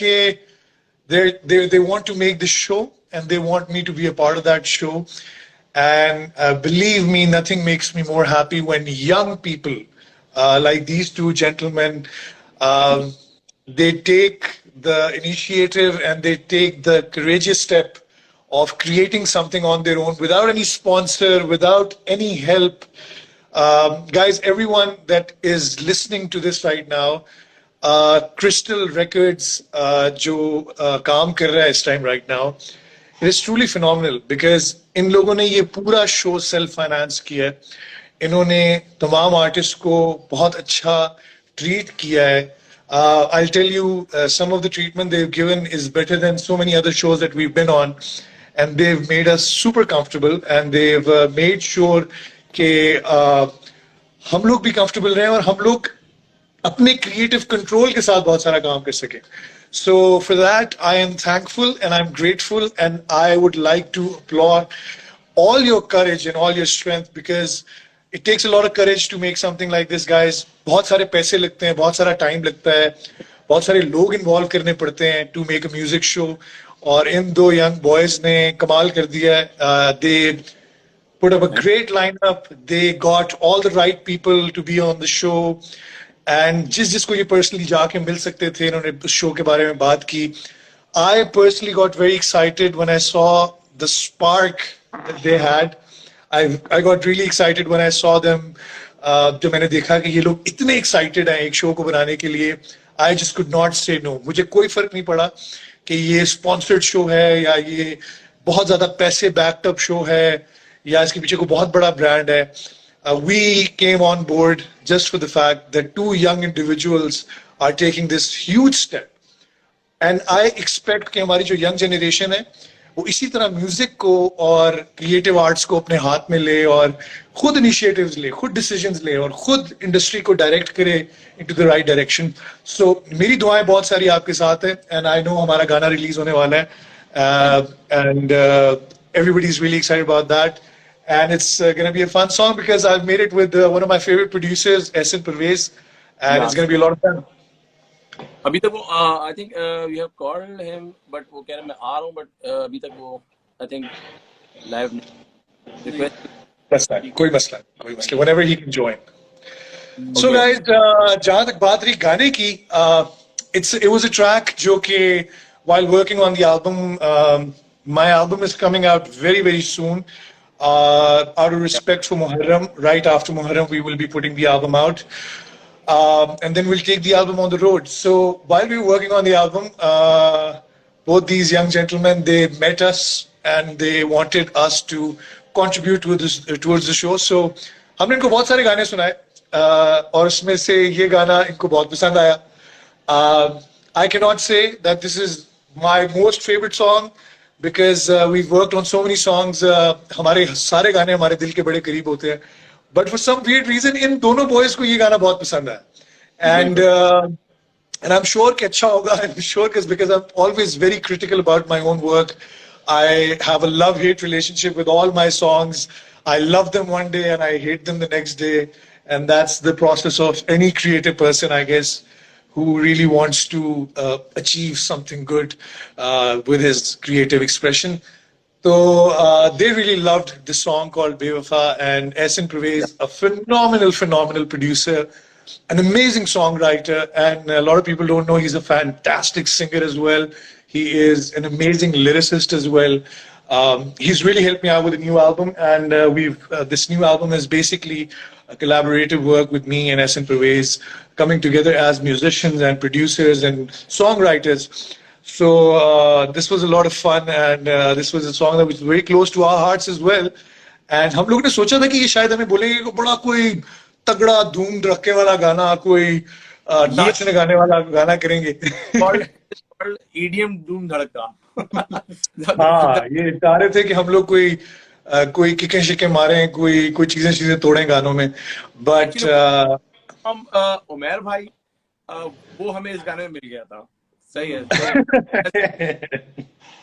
कि they want to make this show and they want me to be a part of that show. And believe me, nothing makes me more happy when young people like these two gentlemen, um, they take the initiative and they take the courageous step of creating something on their own without any sponsor, without any help. Guys, everyone that is listening to this right now, Crystal Records, जो काम कर रहा है इस time right now, it is truly phenomenal because इन लोगों ने ये पूरा show self finance किया है. इन्होंने तमाम artists को बहुत अच्छा treat किया है. I'll tell you, some of the treatment they've given is better than so many other shows that we've been on, and they've made us super comfortable, and they've made sure कि हम लोग भी comfortable रहें और हम लोग अपने creative control के साथ बहुत सारा काम कर सकें. So for that, I am thankful and I'm grateful, and I would like to applaud all your courage and all your strength because it takes a lot of courage to make something like this, guys. बहुत सारे पैसे लगते हैं, बहुत सारा time लगता है, बहुत सारे लोग involve करने पड़ते हैं to make a music show. और इन दो young boys ने कमाल कर दिया है. They put up a great lineup. They got all the right people to be on the show. And जिसको ये personally जाके मिल सकते थे, इन्होंने उस show के बारे में बात की. I personally got very excited when I saw the spark that they had. I got really excited when I saw them. जब मैंने देखा कि ये लोग इतने excited हैं एक show को बनाने के लिए, I just could not say no. मुझे कोई फर्क नहीं पड़ा कि ये sponsored show है या ये बहुत ज़्यादा पैसे backed up show है या इसके पीछे कोई बहुत बड़ा brand है. We came on board just for the fact that two young individuals are taking this huge step. And I expect कि हमारी जो young generation है वो इसी तरह म्यूजिक को और क्रिएटिव आर्ट्स को अपने हाथ में ले और खुद इनिशिएटिव्स ले, खुद डिसीजंस ले और खुद इंडस्ट्री को डायरेक्ट करे इनटू द राइट डायरेक्शन. सो मेरी दुआएं बहुत सारी आपके साथ है एंड आई नो हमारा गाना रिलीज होने वाला है and everybody is really excited about that. And it's going to be a fun song because I've made it with one of my favorite producers, Esin Pervez, and it's going to be a lot of fun. अभी तक वो I think we have called him, but वो कह रहे मैं आ रहा हूँ, but अभी तक वो I think live request. कोई मसला, whenever he can join. So guys, जहाँ तक बात रही गाने की, it was a track जो कि while working on the album, my album is coming out very very soon. Out of respect for Muharram, right after Muharram, we will be putting the album out. And then we'll take the album on the road. So while we were working on the album, both these young gentlemen, they met us and they wanted us to contribute towards the show. So हमने इनको बहुत सारे गाने सुनाए और उसमें से ये गाना इनको बहुत पसंद आया. I cannot say that this is my most favorite song because we've worked on so many songs. हमारे सारे गाने हमारे दिल के बड़े करीब होते हैं. But for some weird reason, इन दोनों boys को ये गाना बहुत पसंद है. And I'm sure कि अच्छा होगा. I'm sure because I'm always very critical about my own work. I have a love-hate relationship with all my songs. I love them one day and I hate them the next day. And that's the process of any creative person, I guess, who really wants to achieve something good with his creative expression. So they really loved this song called Bewafa, and Esin Pervez, a phenomenal producer, an amazing songwriter, and a lot of people don't know he's a fantastic singer as well. He is an amazing lyricist as well. He's really helped me out with a new album, and this new album is basically a collaborative work with me and Esin Pervez coming together as musicians and producers and songwriters. So this was a lot of fun, and this was a song that was very close to our hearts as well. And हम लोग ने सोचा था कि ये शायद हमें बोलेंगे कि बड़ा कोई तगड़ा धूम धड़के वाला गाना, कोई नाचने गाने वाला गाना करेंगे. EDM धूम धड़का. हाँ, ये चाह रहे थे कि हम लोग कोई किकें शिकें मारें, कोई चीजें तोड़ें गानों में. But हम उमैर भाई वो हमें इस गाने में मिल गया था. सही है.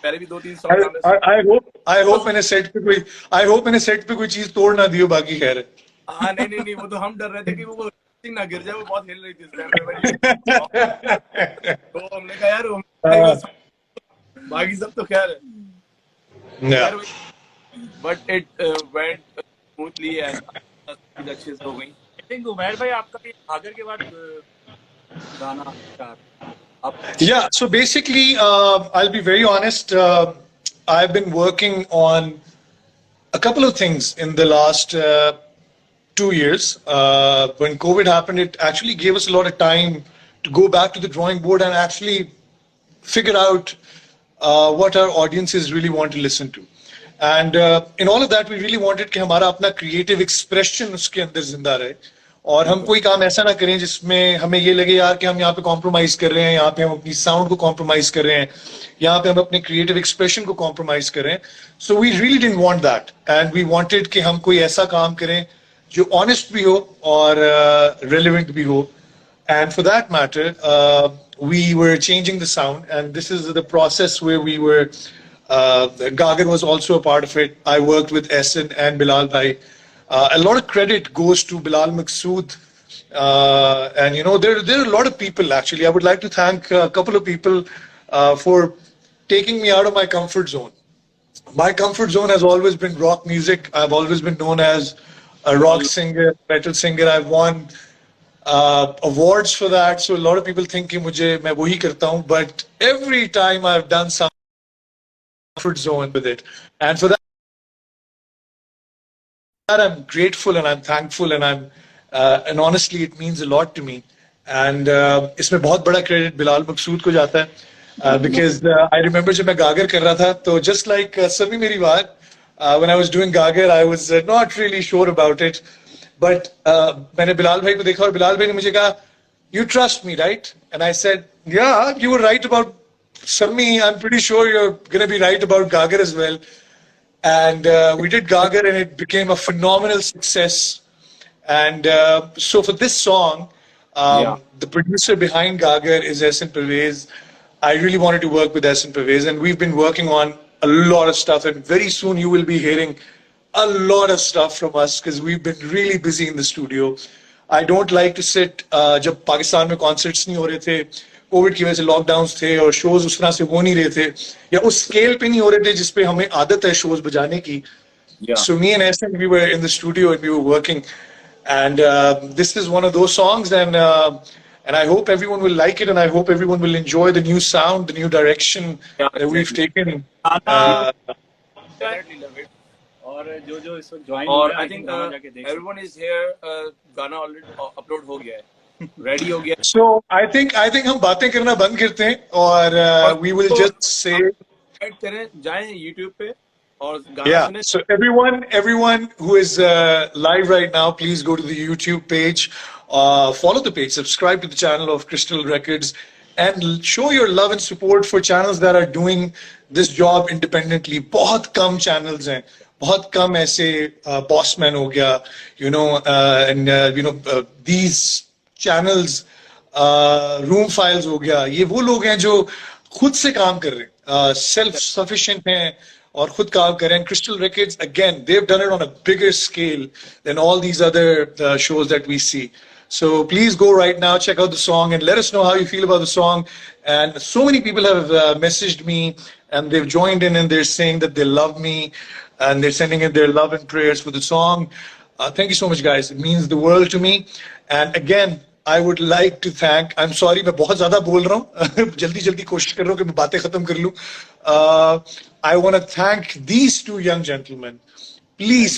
पहले भी 2-3 सॉन्ग I hope मैंने सेट पे कोई चीज तोड़ ना दियो, बाकी खैर है. हाँ नहीं वो तो हम डर रहे थे कि वो ना गिर जाए, वो बहुत हिल रही थी इस टाइम पे. तो हमने कहा यार बाकी सब तो खैर है. Yeah. खैर, but it went smoothly and चीज़ अच्छे से हो गई. I think उमैर भाई आपका ये भागर के बाद गाना स्टार्ट आप Yeah, so basically, I'll be very honest. I've been working on a couple of things in the last 2 years. When COVID happened, it actually gave us a lot of time to go back to the drawing board and actually figure out what our audiences really want to listen to. And in all of that, we really wanted कि हमारा अपना creative expression उसके अंदर जिंदा रहे. और हम कोई काम ऐसा ना करें जिसमें हमें ये लगे यार कि हम यहाँ पे कॉम्प्रोमाइज कर रहे हैं, यहाँ पे हम अपनी साउंड को कॉम्प्रोमाइज कर रहे हैं, यहाँ पे हम अपने क्रिएटिव एक्सप्रेशन को कॉम्प्रोमाइज कर रहे हैं. So we really didn't want that and we wanted कि हम कोई ऐसा काम करें जो ऑनेस्ट भी हो और रेलेवेंट भी हो. And for that matter, we were changing the sound, and this is the process where we were. Gagan was also a part of it. I worked with Essen and Bilal Bhai. A lot of credit goes to Bilal Maqsood. And there are a lot of people actually. I would like to thank a couple of people for taking me out of my comfort zone. My comfort zone has always been rock music. I've always been known as a rock singer, metal singer. I've won awards for that. So a lot of people think कि मैं वही करता हूँ. But every time I've done some comfort zone with it, and for that I'm grateful and I'm thankful and honestly it means a lot to me. And इसमें बहुत बड़ा credit Bilal मकसूद को जाता है because I remember जब मैं गागर कर रहा था तो just like सभी मेरी बात when I was doing गागर I was not really sure about it. But मैंने बिलाल भाई को देखा और बिलाल भाई ने मुझे कहा, "You trust me, right?" And I said, "Yeah, you were right about Sammi. I'm pretty sure you're gonna be right about Gagar as well." And we did Gagar, and it became a phenomenal success. And so for this song, the producer behind Gagar is Essen Pervez. I really wanted to work with Essen Pervez, and we've been working on a lot of stuff. And very soon you will be hearing a lot of stuff from us because we've been really busy in the studio. I don't like to sit जब पाकिस्तान में concerts नहीं हो रहे थे, Covid की वजह से lockdowns थे और शोज उस तरह से हो नहीं रहे थे या उस स्केल पे नहीं हो रहे थे जिस पे हमें आदत है शोज बजाने की. So me and Essen, we were in the studio and we were working, and this is one of those songs, and I hope everyone will like it, and I hope everyone will enjoy the new sound, the new direction that we've taken. Definitely love it. और जो इस वक्त join और I think everyone is here. गाना already upload हो गया है, ready हो गया. So I think हम बातें करना बंद करते हैं और we will just say. करें जाएं YouTube पे और गाना Yeah. सुने. So everyone who is live right now, please go to the YouTube page, follow the page, subscribe to the channel of Crystal Records, and show your love and support for channels that are doing this job independently. बहुत कम channels हैं, बहुत कम ऐसे Bossman हो गया, and these channels, room files हो गया. ये वो लोग हैं जो खुद से काम कर रहे हैं, self sufficient हैं और खुद काम कर रहे हैं. Crystal Records, again, they've done it on a bigger scale than all these other shows that we see. So please go right now, check out the song, and let us know how you feel about the song. And so many people have messaged me, and they've joined in, and they're saying that they love me, and they're sending in their love and prayers for the song. Thank you so much, guys. It means the world to me. And again, I would like to thank. I'm sorry, मैं बहुत ज़्यादा बोल रहा हूँ. जल्दी कोशिश कर रहा हूँ कि मैं बातें खत्म कर लूँ. I want to thank these two young gentlemen. Please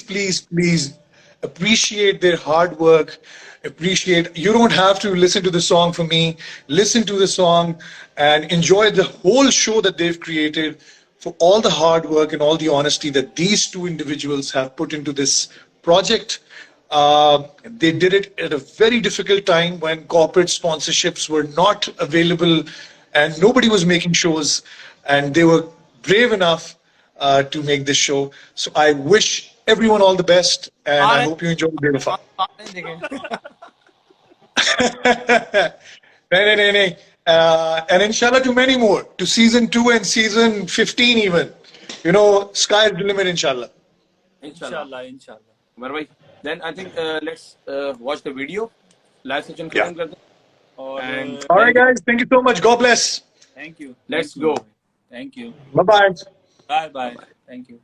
appreciate their hard work. You don't have to listen to the song for me. Listen to the song and enjoy the whole show that they've created, for all the hard work and all the honesty that these two individuals have put into this project. They did it at a very difficult time when corporate sponsorships were not available and nobody was making shows, and they were brave enough to make this show. So I wish everyone all the best, and I hope you enjoy Bewafa. No. And inshallah to many more, to season 2 and season 15 even. Sky is the limit, inshallah. इंशाल्लाह. उमर भाई, then I think let's watch the video. Live session Yeah. खत्म करते हैं. और All right, guys. Thank you so much. God bless. Thank you. Let's Thanks, go. Thank you. Bye bye. Bye bye. Thank you.